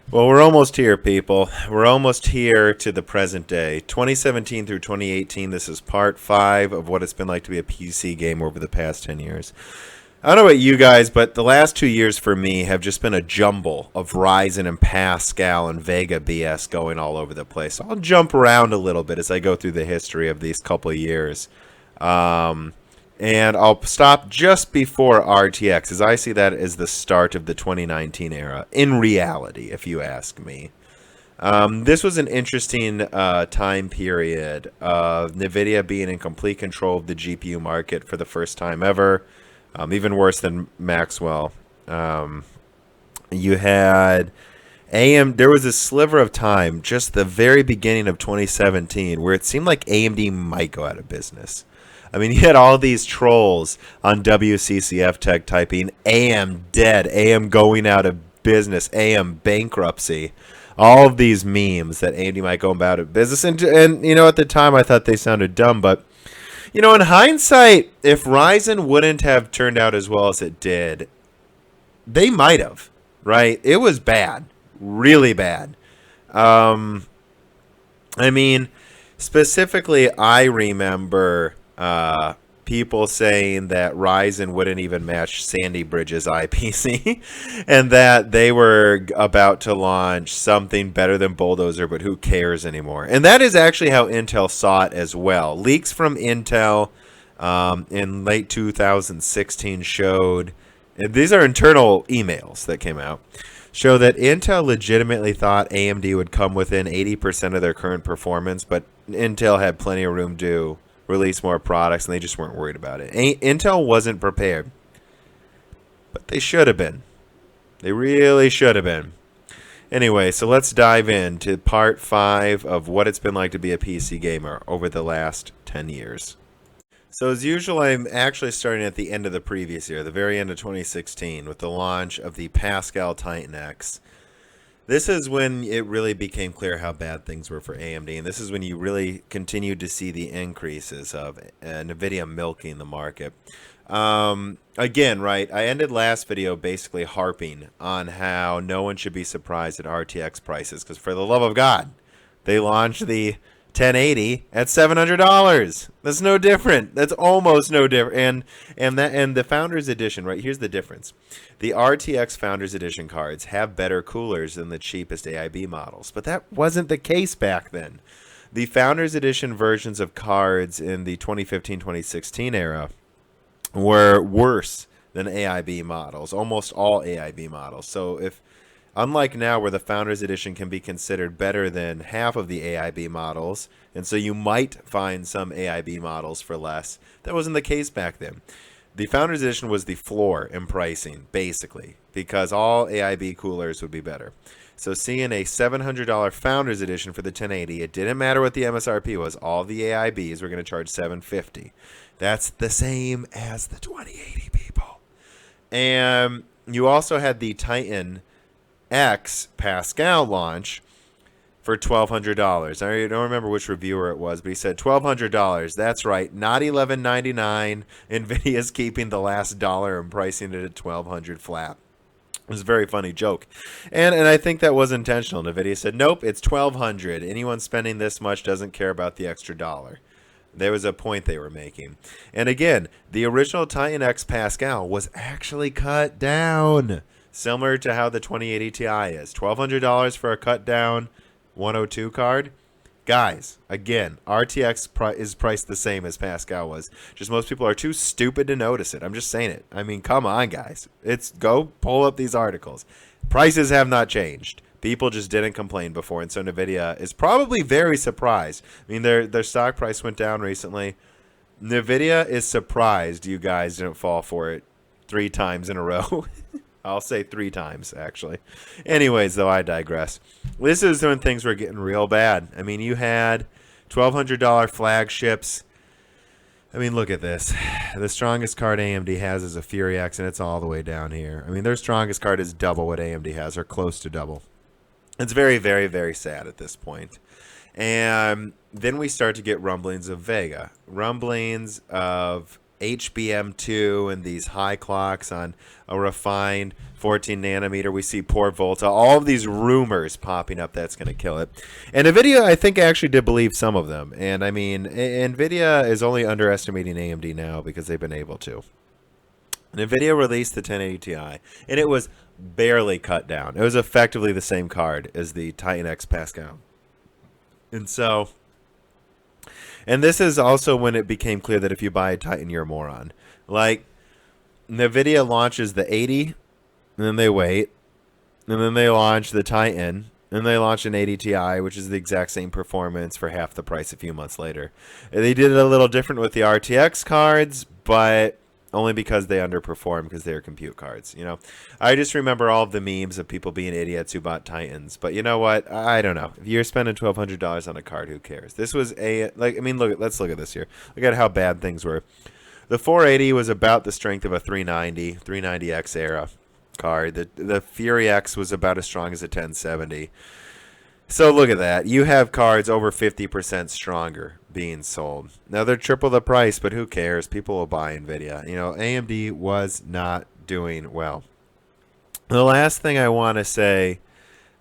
Well, we're almost here, people. We're almost here to the present day. 2017 through 2018, this is part 5 of what it's been like to be a PC gamer over the past 10 years. I don't know about you guys, but the last 2 years for me have just been a jumble of Ryzen and Pascal and Vega BS going all over the place. So I'll jump around a little bit as I go through the history of these couple of years. Um, and I'll stop just before RTX, as I see that as the start of the 2019 era, in reality, if you ask me. This was an interesting time period of NVIDIA being in complete control of the GPU market for the first time ever, even worse than Maxwell. You had there was a sliver of time, just the very beginning of 2017, where it seemed like AMD might go out of business. I mean, you had all these trolls on WCCF Tech typing AM dead, AM going out of business, AM bankruptcy. All of these memes that AMD might go out of business. And you know, at the time I thought they sounded dumb, but, you know, in hindsight, if Ryzen wouldn't have turned out as well as it did, they might have, right? It was bad, really bad. Um, I mean, specifically, I remember people saying that Ryzen wouldn't even match Sandybridge's IPC, and that they were about to launch something better than Bulldozer, but who cares anymore? And that is actually how Intel saw it as well. Leaks from Intel in late 2016 showed, and these are internal emails that came out, show that Intel legitimately thought AMD would come within 80% of their current performance, but Intel had plenty of room to release more products, and they just weren't worried about it. Intel wasn't prepared, but they should have been. They really should have been. Anyway, so let's dive into part 5 of what it's been like to be a PC gamer over the last 10 years. So as usual, I'm actually starting at the end of the previous year, the very end of 2016, with the launch of the Pascal Titan X. This is when it really became clear how bad things were for AMD, and this is when you really continued to see the increases of NVIDIA milking the market. Again, right, I ended last video basically harping on how no one should be surprised at RTX prices, because for the love of God, they launched the 1080 at $700. That's no different. That's almost no different. And the Founders Edition, right? Here's the difference. The RTX Founders Edition cards have better coolers than the cheapest AIB models, but that wasn't the case back then. The Founders Edition versions of cards in the 2015-2016 era were worse than AIB models, almost all AIB models. So if unlike now, where the Founders Edition can be considered better than half of the AIB models, and so you might find some AIB models for less, that wasn't the case back then. The Founders Edition was the floor in pricing, basically, because all AIB coolers would be better. So seeing a $700 Founders Edition for the 1080, it didn't matter what the MSRP was. All the AIBs were going to charge $750. That's the same as the 2080, people. And you also had the Titan X Pascal launch for $1,200. I don't remember which reviewer it was, but he said $1,200. That's right, not $11.99. Nvidia's keeping the last dollar and pricing it at $1,200 flat. It was a very funny joke, and I think that was intentional. Nvidia said, "Nope, it's $1,200. Anyone spending this much doesn't care about the extra dollar." There was a point they were making. And again, the original Titan X Pascal was actually cut down, similar to how the 2080 Ti is. $1,200 for a cut down 102 card. Guys, again, RTX is priced the same as Pascal was. Just most people are too stupid to notice it. I'm just saying it. I mean, come on, guys. Go pull up these articles. Prices have not changed. People just didn't complain before, and so NVIDIA is probably very surprised. I mean, their stock price went down recently. NVIDIA is surprised you guys didn't fall for it 3 times in a row. I'll say 3 times, actually. Anyways, though, I digress. This is when things were getting real bad. I mean, you had $1,200 flagships. I mean, look at this. The strongest card AMD has is a Fury X, and it's all the way down here. I mean, their strongest card is double what AMD has, or close to double. It's very, very, very sad at this point. And then we start to get rumblings of Vega. Rumblings of HBM2 and these high clocks on a refined 14 nanometer. We see poor Volta. All of these rumors popping up that's going to kill it. And NVIDIA, I think, actually did believe some of them. And I mean, NVIDIA is only underestimating AMD now because they've been able to. And NVIDIA released the 1080 Ti, and it was barely cut down. It was effectively the same card as the Titan X Pascal. And so... And this is also when it became clear that if you buy a Titan, you're a moron. Like, NVIDIA launches the 80, and then they wait, and then they launch the Titan, and they launch an 80 Ti, which is the exact same performance for half the price a few months later. And they did it a little different with the RTX cards, but only because they underperform because they're compute cards. You know, I just remember all of the memes of people being idiots who bought Titans. But you know what? I don't know. If you're spending $1,200 on a card, who cares? This was let's look at this here. Look at how bad things were. The 480 was about the strength of a 390X era card. The Fury X was about as strong as a 1070. So look at that. You have cards over 50% stronger being sold. Now they're triple the price, but who cares? People will buy NVIDIA. You know, AMD was not doing well. The last thing I want to say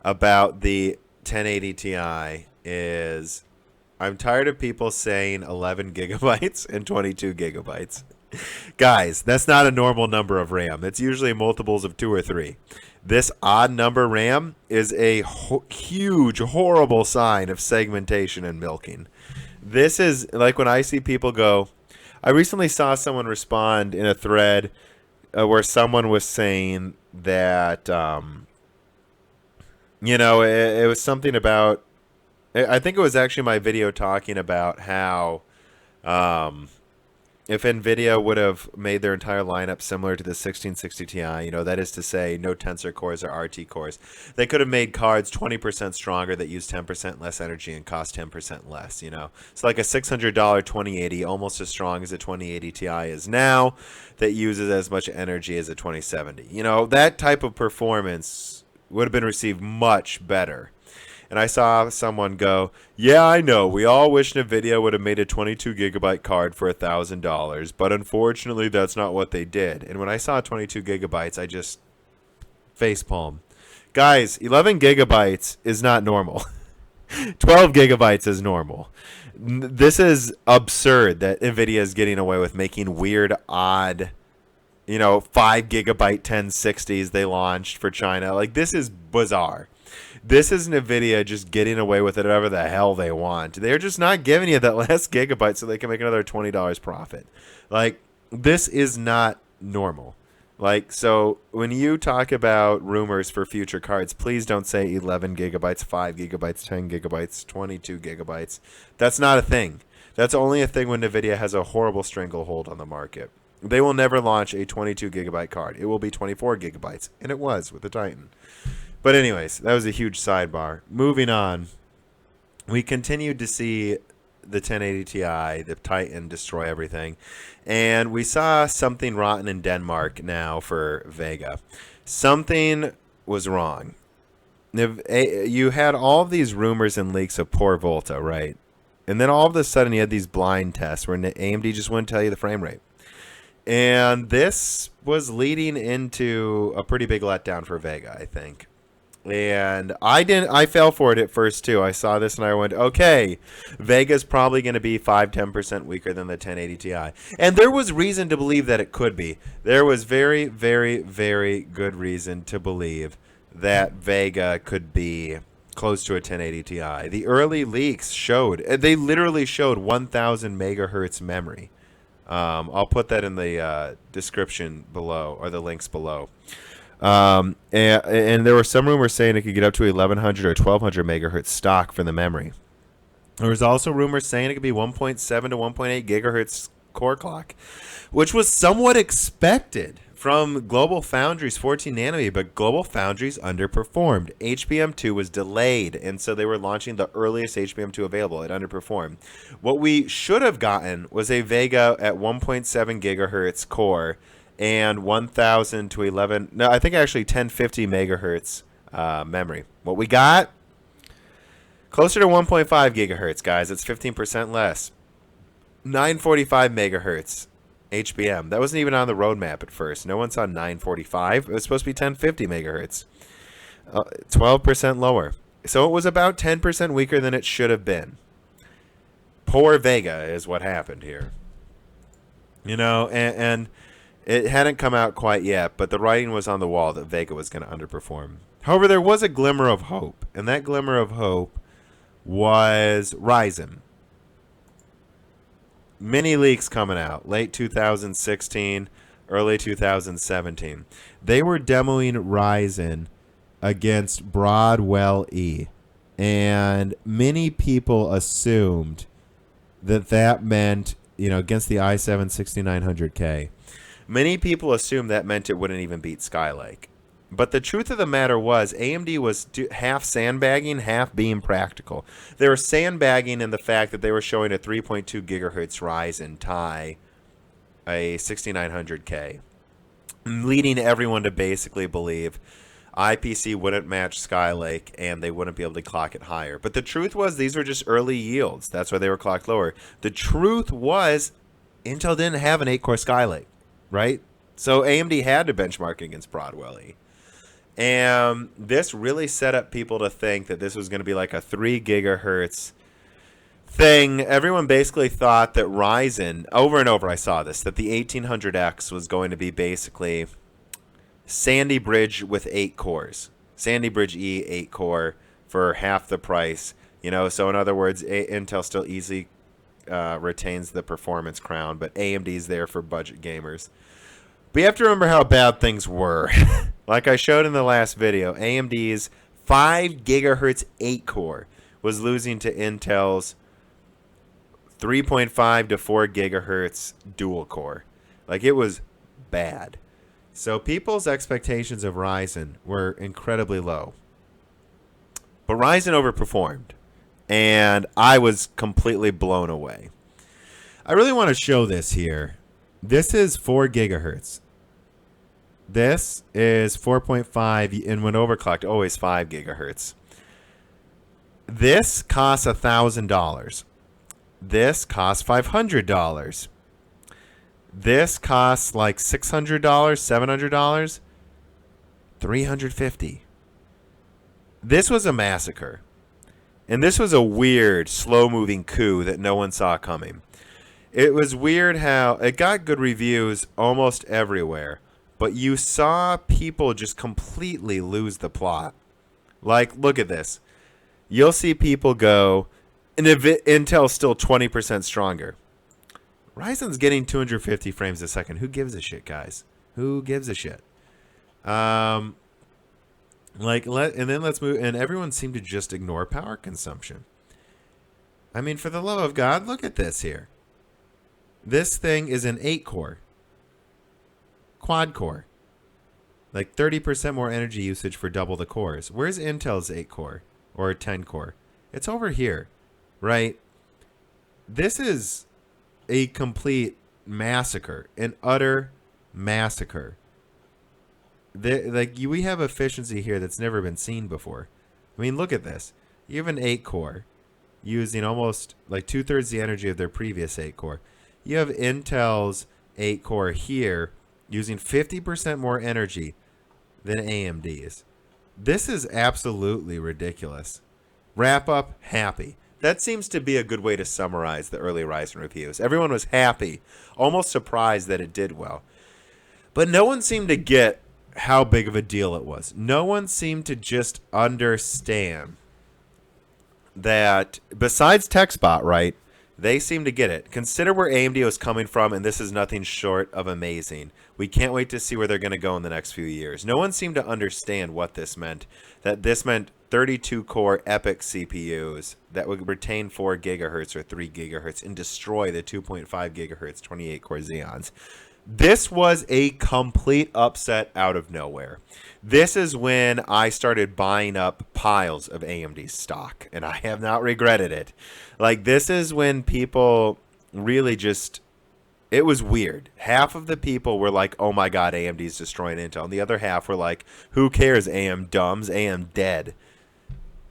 about the 1080 Ti is I'm tired of people saying 11 gigabytes and 22 gigabytes. Guys, that's not a normal number of RAM. It's usually multiples of 2 or 3. This odd number RAM is a huge, horrible sign of segmentation and milking. This is like when I see people go, I recently saw someone respond in a thread where someone was saying that, it was something about, I think it was actually my video talking about how, if NVIDIA would have made their entire lineup similar to the 1660 Ti, that is to say no tensor cores or RT cores, they could have made cards 20% stronger that use 10% less energy and cost 10% less, So like a $600 2080, almost as strong as a 2080 Ti is now, that uses as much energy as a 2070. That type of performance would have been received much better. And I saw someone go, yeah, I know. We all wish NVIDIA would have made a 22 gigabyte card for $1,000, but unfortunately that's not what they did. And when I saw 22 gigabytes, I just facepalm. Guys, 11 gigabytes is not normal. 12 gigabytes is normal. This is absurd that NVIDIA is getting away with making weird, odd, 5 gigabyte 1060s they launched for China. Like, this is bizarre. This is NVIDIA just getting away with it whatever the hell they want. They're just not giving you that last gigabyte so they can make another $20 profit. Like, this is not normal. Like, so when you talk about rumors for future cards, please don't say 11 gigabytes, 5 gigabytes, 10 gigabytes, 22 gigabytes. That's not a thing. That's only a thing when NVIDIA has a horrible stranglehold on the market. They will never launch a 22 gigabyte card. It will be 24 gigabytes, and it was with the Titan. But anyways, that was a huge sidebar. Moving on, we continued to see the 1080 Ti, the Titan, destroy everything. And we saw something rotten in Denmark now for Vega. Something was wrong. You had all of these rumors and leaks of poor Volta, right? And then all of a sudden you had these blind tests where AMD just wouldn't tell you the frame rate. And this was leading into a pretty big letdown for Vega, I think. And I fell for it at first too. I saw this and I went, okay, Vega's probably going to be 5-10% weaker than the 1080 Ti. And there was reason to believe that it could be. There was very, very, very good reason to believe that Vega could be close to a 1080 Ti. The early leaks showed, they literally showed 1000 megahertz memory. I'll put that in the description below, or the links below. And there were some rumors saying it could get up to 1100 or 1200 megahertz stock for the memory. There was also rumors saying it could be 1.7 to 1.8 gigahertz core clock, which was somewhat expected from Global Foundries 14 nanometer, but Global Foundries underperformed. HBM2 was delayed, and so they were launching the earliest HBM2 available. It underperformed. What we should have gotten was a Vega at 1.7 gigahertz core and 1000 to 11, no, I think actually 1050 megahertz memory. What we got? Closer to 1.5 gigahertz, guys. It's 15% less. 945 megahertz. HBM. That wasn't even on the roadmap at first. No one saw 945. It was supposed to be 1050 megahertz. 12% lower. So it was about 10% weaker than it should have been. Poor Vega is what happened here. You know, and it hadn't come out quite yet, but the writing was on the wall that Vega was going to underperform. However, there was a glimmer of hope, and that glimmer of hope was Ryzen. Mini leaks coming out, late 2016, early 2017. They were demoing Ryzen against Broadwell E, and many people assumed that meant, you know, against the i7-6900K. Many people assumed that meant it wouldn't even beat Skylake. But the truth of the matter was, AMD was half sandbagging, half being practical. They were sandbagging in the fact that they were showing a 3.2 gigahertz Ryzen tie a 6900K, leading everyone to basically believe IPC wouldn't match Skylake and they wouldn't be able to clock it higher. But the truth was, these were just early yields. That's why they were clocked lower. The truth was, Intel didn't have an 8-core Skylake, right? So AMD had to benchmark against Broadwell E. And this really set up people to think that this was going to be like a 3 gigahertz thing. Everyone basically thought that Ryzen, over and over I saw this, that the 1800X was going to be basically Sandybridge with 8 cores. Sandybridge E 8 core for half the price. You know, so in other words, Intel still easily retains the performance crown, but AMD's there for budget gamers. But you have to remember how bad things were. Like I showed in the last video, AMD's 5 gigahertz 8 core was losing to Intel's 3.5 to 4 gigahertz dual core. Like, it was bad. So people's expectations of Ryzen were incredibly low. But Ryzen overperformed, and I was completely blown away. I really want to show this here. This is 4 gigahertz. This is 4.5, and when overclocked, always 5 gigahertz. This costs $1,000. This costs $500. This costs like $600, $700, $350. This was a massacre. And this was a weird, slow-moving coup that no one saw coming. It was weird how it got good reviews almost everywhere, but you saw people just completely lose the plot. Like, look at this. You'll see people go, and Intel's still 20% stronger. Ryzen's getting 250 frames a second. Who gives a shit, guys? Who gives a shit? And then let's move. And everyone seemed to just ignore power consumption. I mean, for the love of God, look at this here. This thing is an 8-core. Quad core. Like 30% more energy usage for double the cores. Where's Intel's 8-core or 10-core? It's over here, right? This is a complete massacre, an utter massacre. We have efficiency here that's never been seen before. I mean, look at this. You have an 8-core using almost like 2/3 the energy of their previous 8-core. You have Intel's 8-core here using 50% more energy than AMD's. This is absolutely ridiculous. Wrap up, happy. That seems to be a good way to summarize the early Ryzen reviews. Everyone was happy, almost surprised that it did well. But no one seemed to get how big of a deal it was. No one seemed to just understand that besides TechSpot, right? They seem to get it. Consider where AMD was coming from, and this is nothing short of amazing. We can't wait to see where they're going to go in the next few years. No one seemed to understand what this meant. That this meant 32-core EPYC CPUs that would retain 4 gigahertz or 3 gigahertz and destroy the 2.5 gigahertz 28-core Xeons. This was a complete upset out of nowhere. This is when I started buying up piles of AMD stock, and I have not regretted it. Like, this is when people really just, it was weird. Half of the people were like, oh my god, AMD's destroying Intel. And the other half were like, who cares, AM dumbs, AM dead.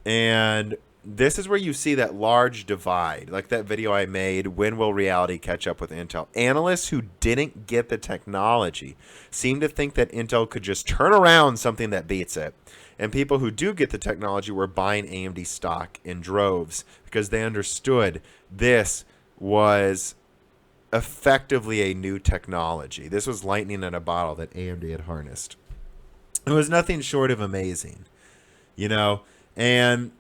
And this is where you see that large divide, like that video I made, when will reality catch up with Intel? Analysts who didn't get the technology seem to think that Intel could just turn around something that beats it. And people who do get the technology were buying AMD stock in droves because they understood this was effectively a new technology. This was lightning in a bottle that AMD had harnessed. It was nothing short of amazing, you know? And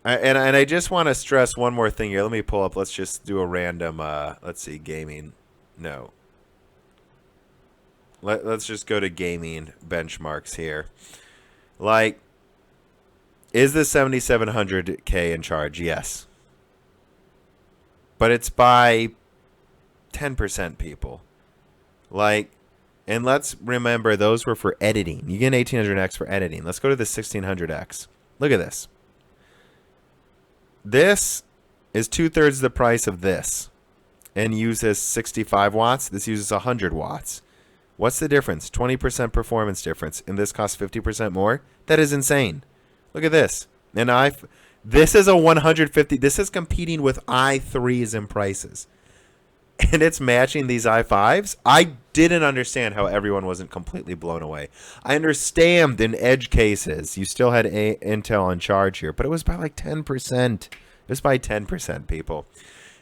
I just want to stress one more thing here. Let me pull up. Let's just do a random, let's see, gaming. No. Let's just go to gaming benchmarks here. Like, is the 7700K in charge? Yes. But it's by 10% people. Like, and let's remember those were for editing. You get an 1800X for editing. Let's go to the 1600X. Look at this. This is 2/3 the price of this and uses 65 watts. This uses 100 watts. What's the difference? 20% performance difference. And this costs 50% more? That is insane. Look at this. And this is a 150. This is competing with i3s in prices. And it's matching these i5s. I didn't understand how everyone wasn't completely blown away. I understand in edge cases, you still had Intel on charge here, but it was by like 10%. It was by 10%, people.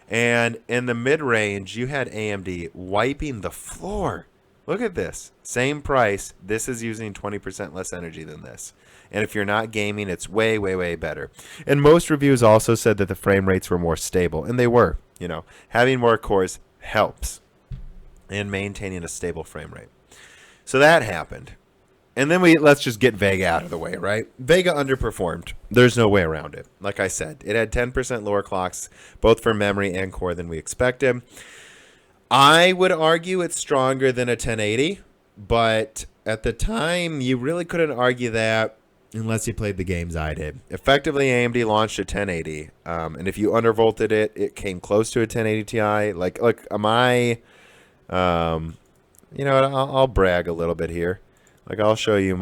And in the mid-range, you had AMD wiping the floor. Look at this. Same price. This is using 20% less energy than this. And if you're not gaming, it's way, way, way better. And most reviews also said that the frame rates were more stable. And they were. You know, having more cores helps in maintaining a stable frame rate. So that happened. And then let's just get Vega out of the way, right? Vega underperformed. There's no way around it. Like I said, it had 10% lower clocks, both for memory and core than we expected. I would argue it's stronger than a 1080, but at the time, you really couldn't argue that unless you played the games I did. Effectively, AMD launched a 1080, and if you undervolted it, it came close to a 1080 Ti. Like, look, you know what, I'll brag a little bit here. Like, I'll show you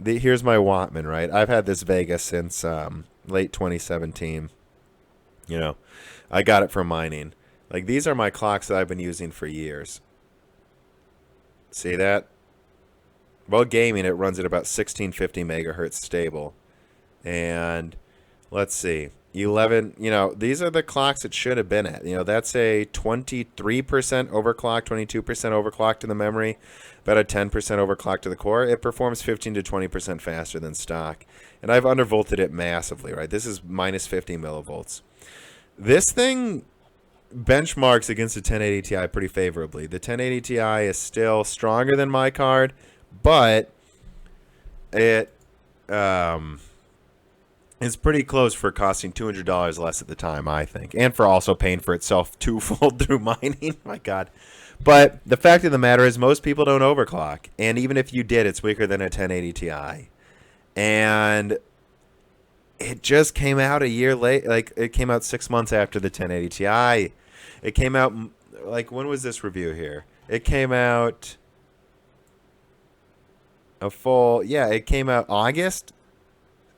here's my Wattman, right? I've had this Vega since late 2017. You know, I got it from mining. Like, these are my clocks that I've been using for years. See that? While gaming, it runs at about 1650 megahertz stable. And let's see, 11, you know, these are the clocks it should have been at. You know, that's a 23% overclock, 22% overclock to the memory, about a 10% overclock to the core. It performs 15 to 20% faster than stock. And I've undervolted it massively, right? This is minus 50 millivolts. This thing benchmarks against the 1080 Ti pretty favorably. The 1080 Ti is still stronger than my card, but it is pretty close for costing $200 less at the time, I think, and for also paying for itself twofold through mining. My God. But the fact of the matter is most people don't overclock, and even if you did, it's weaker than a 1080 Ti. And it just came out a year late. Like, it came out 6 months after the 1080 Ti. It came out, like, when was this review here? It came out it came out August,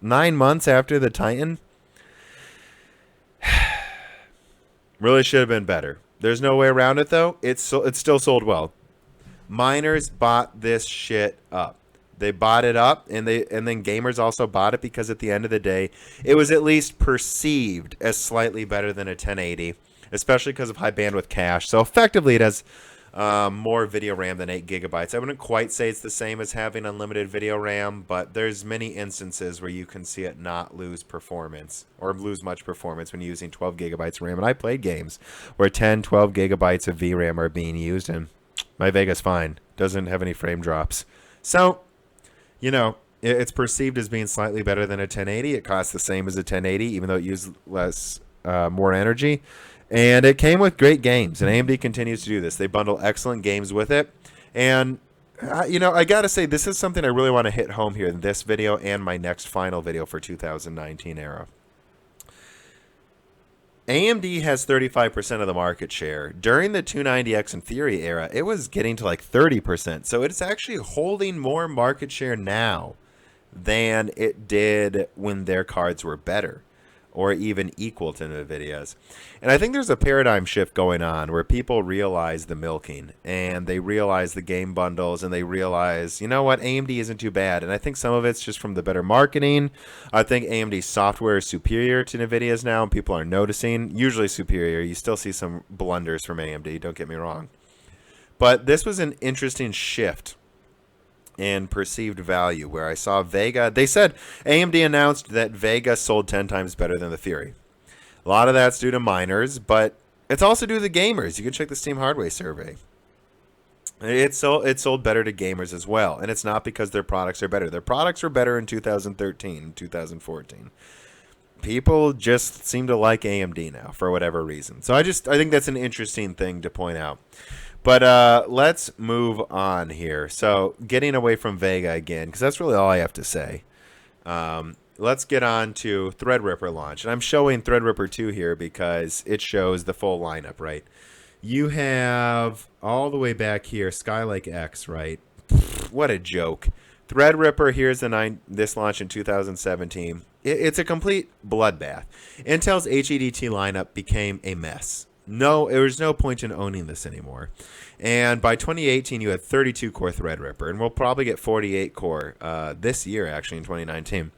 9 months after the Titan. Really should have been better. There's no way around it, though. It's still sold well. Miners bought this shit up. They bought it up, and then gamers also bought it because at the end of the day, it was at least perceived as slightly better than a 1080, especially because of high bandwidth cache. So effectively, it has more video RAM than 8 gigabytes. I wouldn't quite say it's the same as having unlimited video RAM, but there's many instances where you can see it not lose performance or lose much performance when using 12 gigabytes of RAM. And I played games where 10, 12 gigabytes of VRAM are being used, and my Vega's fine. Doesn't have any frame drops. So, you know, it's perceived as being slightly better than a 1080. It costs the same as a 1080, even though it uses more energy. And it came with great games, and AMD continues to do this. They bundle excellent games with it. And, you know, I got to say, this is something I really want to hit home here in this video and my next final video for 2019 era. AMD has 35% of the market share. During the 290X and Theory era, it was getting to like 30%. So it's actually holding more market share now than it did when their cards were better. or even equal to NVIDIA's. And I think there's a paradigm shift going on where people realize the milking and they realize the game bundles and they realize, you know what, AMD isn't too bad. And I think some of it's just from the better marketing. I think AMD's software is superior to NVIDIA's now, and people are noticing. Usually superior. You still see some blunders from AMD, don't get me wrong. But this was an interesting shift in perceived value where I saw Vega. They said AMD announced that Vega sold 10 times better than the Fury. A lot of that's due to miners, but it's also due to the gamers. You can check the Steam Hardware survey. It sold better to gamers as well, and it's not because their products are better. Their products were better in 2013 and 2014. People just seem to like AMD now for whatever reason. So I think that's an interesting thing to point out. But let's move on here. So getting away from Vega again, because that's really all I have to say. Let's get on to Threadripper launch. And I'm showing Threadripper 2 here because it shows the full lineup, right? You have all the way back here, Skylake X, right? What a joke. Threadripper, here's this launch in 2017. It's a complete bloodbath. Intel's HEDT lineup became a mess. No, there was no point in owning this anymore. And by 2018, you had 32-core Threadripper, and we'll probably get 48-core this year, actually, in 2019.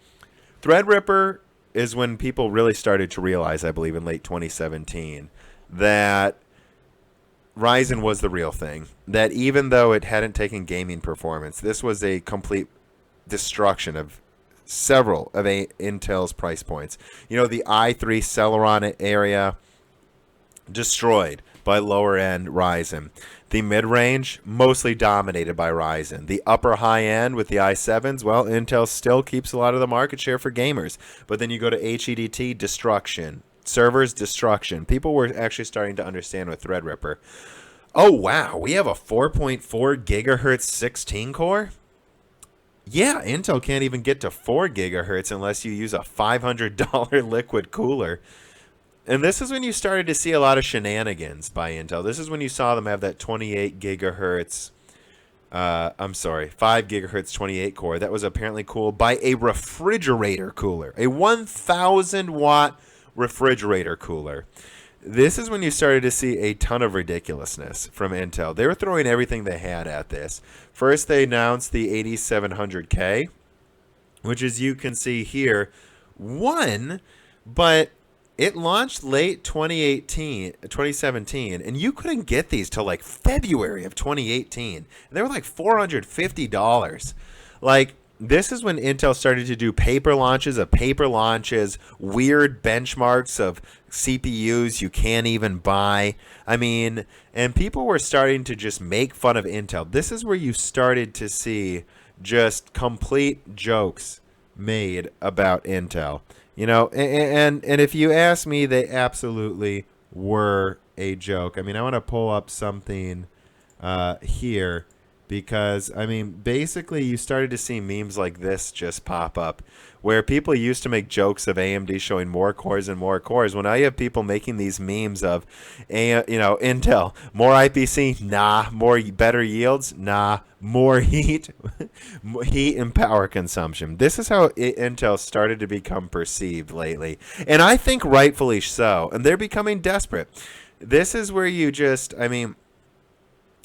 Threadripper is when people really started to realize, I believe, in late 2017, that Ryzen was the real thing. That even though it hadn't taken gaming performance, this was a complete destruction of several of Intel's price points. You know, the i3 Celeron area destroyed by lower-end Ryzen. The mid-range, mostly dominated by Ryzen. The upper high-end with the i7s, well, Intel still keeps a lot of the market share for gamers. But then you go to HEDT, destruction. Servers, destruction. People were actually starting to understand with Threadripper. Oh, wow, we have a 4.4 gigahertz 16-core? Yeah, Intel can't even get to 4 gigahertz unless you use a $500 liquid cooler. And this is when you started to see a lot of shenanigans by Intel. This is when you saw them have that 28 gigahertz, 5 gigahertz 28 core. That was apparently cooled by a refrigerator cooler, a 1,000 watt refrigerator cooler. This is when you started to see a ton of ridiculousness from Intel. They were throwing everything they had at this. First, they announced the 8700K, which, as you can see here, won, but it launched late 2017, and you couldn't get these till like February of 2018. And they were like $450. Like, this is when Intel started to do paper launches, weird benchmarks of CPUs you can't even buy. I mean, and people were starting to just make fun of Intel. This is where you started to see just complete jokes made about Intel. You know, and if you ask me, they absolutely were a joke. I mean, I want to pull up something here because, I mean, basically you started to see memes like this just pop up where people used to make jokes of AMD showing more cores and more cores. When I have people making these memes of, Intel, more IPC, nah, more better yields, nah, more heat and power consumption. This is how Intel started to become perceived lately. And I think rightfully so. And they're becoming desperate. This is where you just, I mean,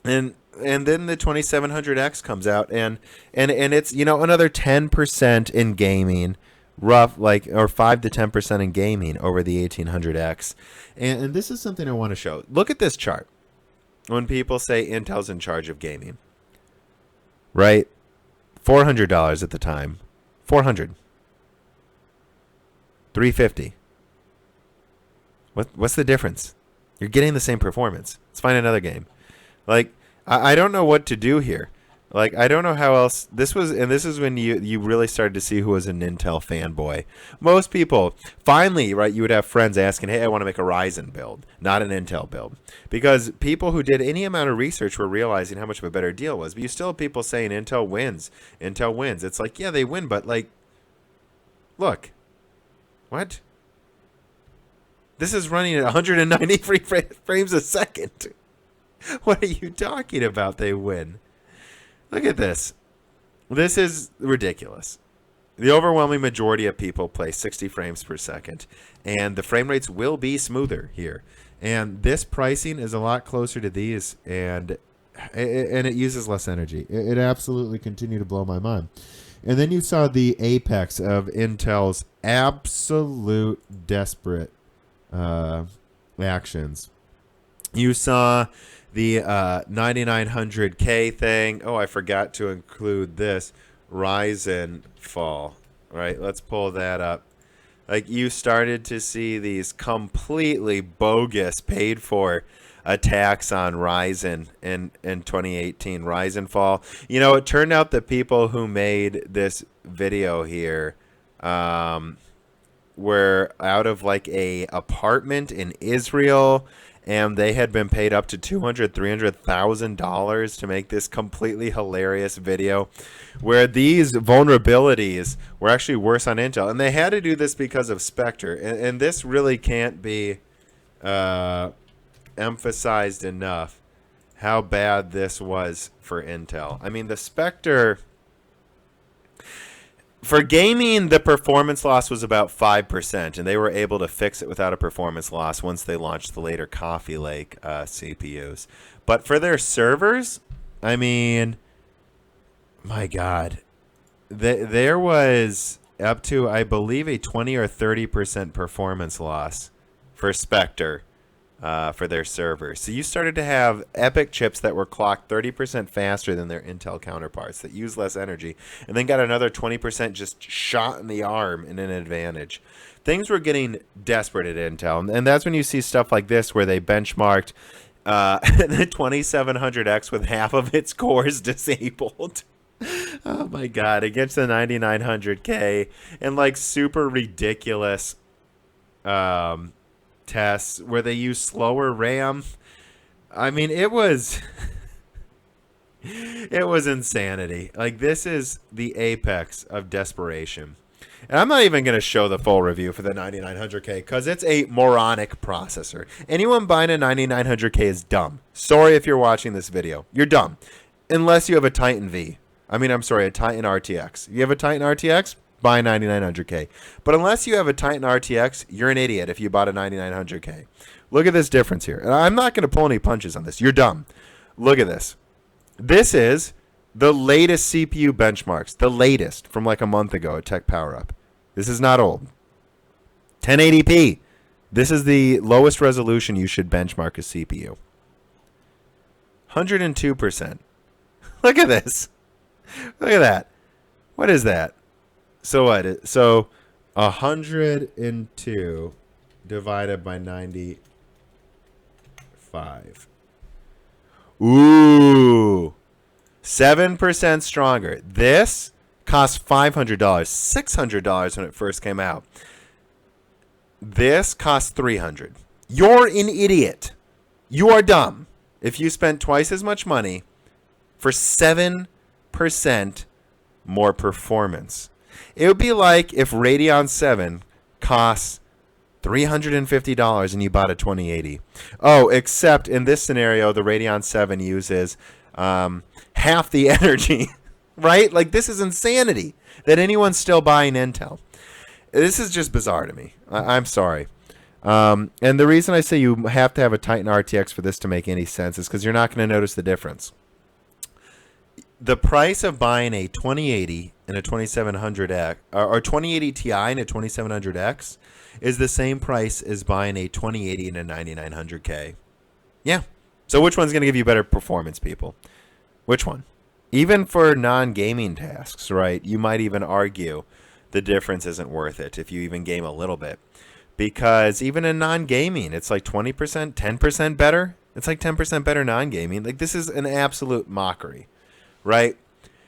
and then the 2700X comes out and it's, another 10% in gaming, or 5 to 10% in gaming over the 1800X. And this is something I want to show. Look at this chart. When people say Intel's in charge of gaming, right? $400 at the time. $400. $350. What's the difference? You're getting the same performance. Let's find another game. Like, I don't know what to do here. Like, I don't know how else. This is when you really started to see who was an Intel fanboy. Most people, finally, right, you would have friends asking, hey, I want to make a Ryzen build, not an Intel build. Because people who did any amount of research were realizing how much of a better deal was. But you still have people saying Intel wins. Intel wins. It's like, yeah, they win, but, like, look. What? This is running at 190 frames a second. What are you talking about? They win. Look at this. This is ridiculous. The overwhelming majority of people play 60 frames per second, and the frame rates will be smoother here. And this pricing is a lot closer to these, and it uses less energy. It absolutely continued to blow my mind. And then you saw the apex of Intel's absolute desperate actions. You saw the 9900K thing. Oh, I forgot to include this. Ryzen fall. Right, let's pull that up. Like, you started to see these completely bogus paid for attacks on Ryzen in 2018. Ryzen fall. You know, it turned out the people who made this video here were out of like a apartment in Israel, and they had been paid up to $200,000-$300,000 to make this completely hilarious video where these vulnerabilities were actually worse on Intel. And they had to do this because of Spectre. And this really can't be emphasized enough how bad this was for Intel. I mean, the Spectre... For gaming, the performance loss was about 5%, and they were able to fix it without a performance loss once they launched the later Coffee Lake CPUs. But for their servers, I mean, my God, there was up to, I believe, a 20 or 30% performance loss for Spectre for their servers. So you started to have EPYC chips that were clocked 30% faster than their Intel counterparts that use less energy, and then got another 20% just shot in the arm in an advantage. Things were getting desperate at Intel, and that's when you see stuff like this where they benchmarked the 2700X with half of its cores disabled. Oh my God, against the 9900K, and like super ridiculous tests where they use slower RAM. I mean, it was insanity. Like, this is the apex of desperation. And I'm not even going to show the full review for the 9900K because it's a moronic processor. Anyone buying a 9900K is dumb. Sorry if you're watching this video. You're dumb. Unless you have a Titan V. I mean, I'm sorry, a Titan RTX. You have a Titan RTX? Buy a 9900K. But unless you have a Titan RTX, you're an idiot if you bought a 9900K. Look at this difference here. And I'm not going to pull any punches on this. You're dumb. Look at this. This is the latest CPU benchmarks. The latest from like a month ago at Tech Power Up. This is not old. 1080p. This is the lowest resolution you should benchmark a CPU. 102%. Look at this. Look at that. What is that? So what? So 102 divided by 95. Ooh. 7% stronger. This cost $500, $600 when it first came out. This cost $300. You're an idiot. You are dumb if you spent twice as much money for 7% more performance. It would be like if Radeon 7 costs $350 and you bought a 2080. Oh, except in this scenario, the Radeon 7 uses half the energy, right? Like, this is insanity that anyone's still buying Intel. This is just bizarre to me. I'm sorry. And the reason I say you have to have a Titan RTX for this to make any sense is because you're not going to notice the difference. The price of buying a 2080 and a 2700X, or 2080 Ti and a 2700X, is the same price as buying a 2080 and a 9900K. Yeah. So which one's going to give you better performance, people? Which one? Even for non-gaming tasks, right? You might even argue the difference isn't worth it if you even game a little bit. Because even in non-gaming, it's like 20%, 10% better. It's like 10% better non-gaming. Like, this is an absolute mockery. Right?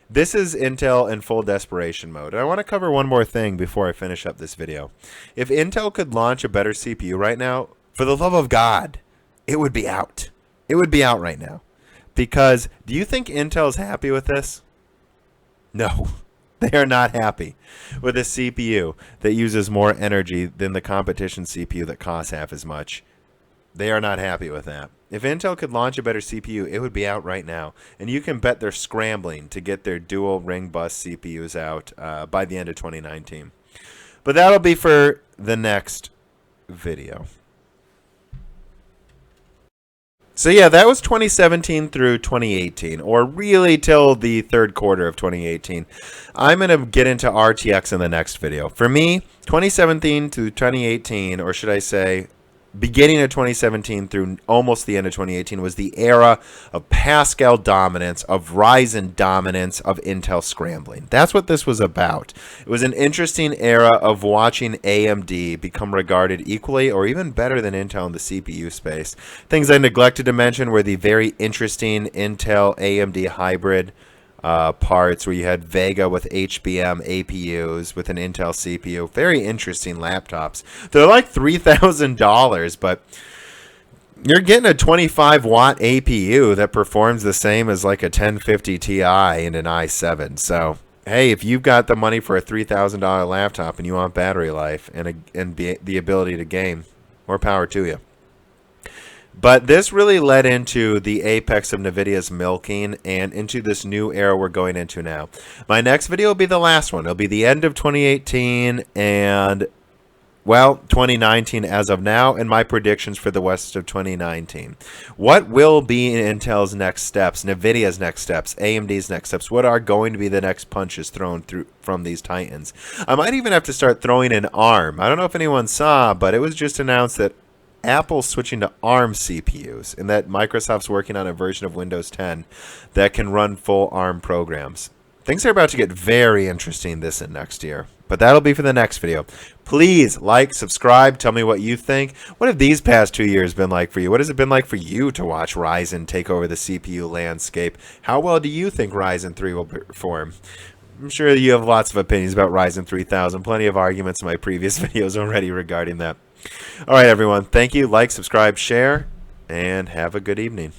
This is Intel in full desperation mode. And I want to cover one more thing before I finish up this video. If Intel could launch a better CPU right now, for the love of God, it would be out. It would be out right now. Because do you think Intel's happy with this? No. They are not happy with a CPU that uses more energy than the competition CPU that costs half as much. They are not happy with that. If Intel could launch a better CPU, it would be out right now. And you can bet they're scrambling to get their dual ring bus CPUs out by the end of 2019. But that'll be for the next video. So yeah, that was 2017 through 2018, or really till the third quarter of 2018. I'm going to get into RTX in the next video. For me, 2017 to 2018, or should I say beginning of 2017 through almost the end of 2018, was the era of Pascal dominance, of Ryzen dominance, of Intel scrambling. That's what this was about. It was an interesting era of watching AMD become regarded equally or even better than Intel in the CPU space. Things I neglected to mention were the very interesting Intel AMD hybrid parts, where you had Vega with HBM APUs with an Intel CPU. Very interesting laptops. They're like $3,000, but you're getting a 25-watt APU that performs the same as like a 1050 Ti and an i7. So, hey, if you've got the money for a $3,000 laptop and you want battery life and the ability to game, more power to you. But this really led into the apex of NVIDIA's milking and into this new era we're going into now. My next video will be the last one. It'll be the end of 2018 and, well, 2019 as of now, and my predictions for the rest of 2019. What will be Intel's next steps, NVIDIA's next steps, AMD's next steps? What are going to be the next punches thrown through from these titans? I might even have to start throwing in ARM. I don't know if anyone saw, but it was just announced that Apple's switching to ARM CPUs, and that Microsoft's working on a version of Windows 10 that can run full ARM programs. Things are about to get very interesting this and next year, but that'll be for the next video. Please like, subscribe, tell me what you think. What have these past 2 years been like for you? What has it been like for you to watch Ryzen take over the CPU landscape? How well do you think Ryzen 3 will perform? I'm sure you have lots of opinions about Ryzen 3000. Plenty of arguments in my previous videos already regarding that. All right, everyone. Thank you. Like, subscribe, share, and have a good evening.